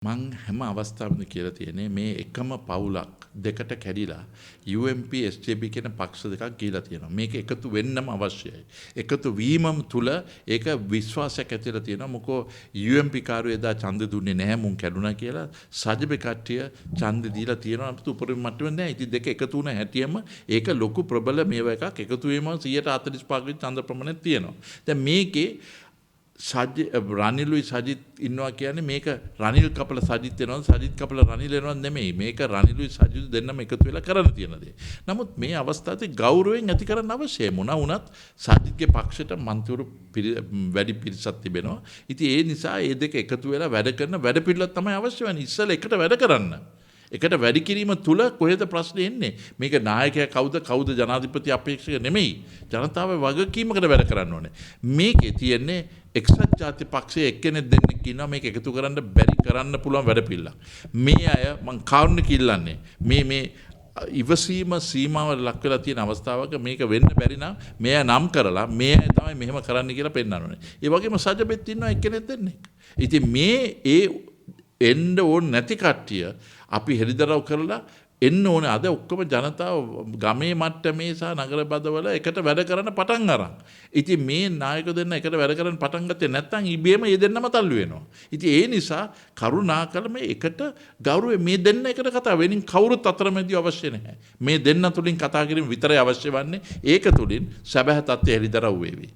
මං හැම අවස්ථාවෙම කියලා තියෙන්නේ මේ එකම පවුලක් දෙකට කැඩිලා UMP SJP කියන පක්ෂ දෙකක් ගිහිලා තියෙනවා. මේක එකතු වෙන්නම අවශ්‍යයි. එකතු වීමම තුල ඒක විශ්වාසයක් ඇතිලා තියෙනවා. මොකෝ UMP කාරයෝ එදා ඡන්ද දුන්නේ නැහැ මුන් කැඩුනා කියලා සජිබ කට්ටිය ඡන්ද දීලා තියෙනවා. අපිට උපරිම මට්ටමේ නැහැ. ඉතින් දෙක එකතු වුණ හැටියෙම ඒක ලොකු ප්‍රබල මේව එකක් එකතු වීම 145 ක ඡන්ද ප්‍රමාණයක් තියෙනවා. දැන් මේකේ රනිලුයි සජිත් ඉන්නවා කියන්නේ මේක රනිල් කපල සජිත් වෙනවා සජිත් කපල රනිල් වෙනවා නෙමෙයි මේක රනිලුයි සජිත් දෙන්නම එකතු වෙලා කරන්න තියෙන දේ. නමුත් මේ අවස්ථාවේ ගෞරවයෙන් ඇති කරන්න අවශ්‍යයි මොනවා වුණත් සජිත්ගේ පක්ෂයට මන්ත්‍රීවරු වැඩි පිරිසක් තිබෙනවා. ඉතින් ඒ නිසා මේ දෙක එකතු වෙලා වැඩ කරන වැඩ පිළිවෙල තමයි අවශ්‍ය වෙන්නේ. ඉස්සෙල්ලා එකට වැඩ කරන්න. එකට වැඩි කිරීම තුල කොහෙද ප්‍රශ්නේ එන්නේ? මේක නායකයා කවුද ජනාධිපති අපේක්ෂක නෙමෙයි. ජනතාවේ වගකීමකට වැඩ කරන්න ඕනේ. මේකේ තියෙන්නේ එක්සත් ජාතික පක්ෂයේ එක්කෙනෙක් දෙන්නෙක් ඉන්නවා මේක එකතු කරන්න බැරි කරන්න පුළුවන් වැඩ පිළිලා. මේ අය මං කාරුණික ඉල්ලන්නේ මේ ඉවසීම සීමාව ලක් වෙලා තියෙන අවස්ථාවක මේක වෙන්න බැරි නම් මේ අය නම් කරලා මේ අය තමයි මෙහෙම කරන්න කියලා පෙන්නන්න ඕනේ. ඒ වගේම සජබෙත් ඉන්නවා එක්කෙනෙක් දෙන්නෙක්. ඉතින් මේ එන්න ඕන නැති කට්ටිය අපි හෙළිදරව් කරලා එන්න ඕනේ. අද ඔක්කොම ජනතාව ගමේ මට්ටමේ සහ නගර බදවල එකට වැඩ කරන්න පටන් අරන්. ඉතින් මේ නායක දෙන්න එකට වැඩ කරන්න පටන් ගත්තේ නැත්නම් ඉබේම මේ දෙන්නම තල්ලු වෙනවා. ඉතින් ඒ නිසා කරුණාකර මේ එකට ගෞරවය මේ දෙන්න එකට කතා වෙනින් කවුරුත් අතරමැදි අවශ්‍ය නැහැ. මේ දෙන්න තුලින් කතා කිරීම විතරයි අවශ්‍ය වන්නේ. ඒක තුලින් සැබෑ තත්ත්වය හෙළිදරව් වේවි.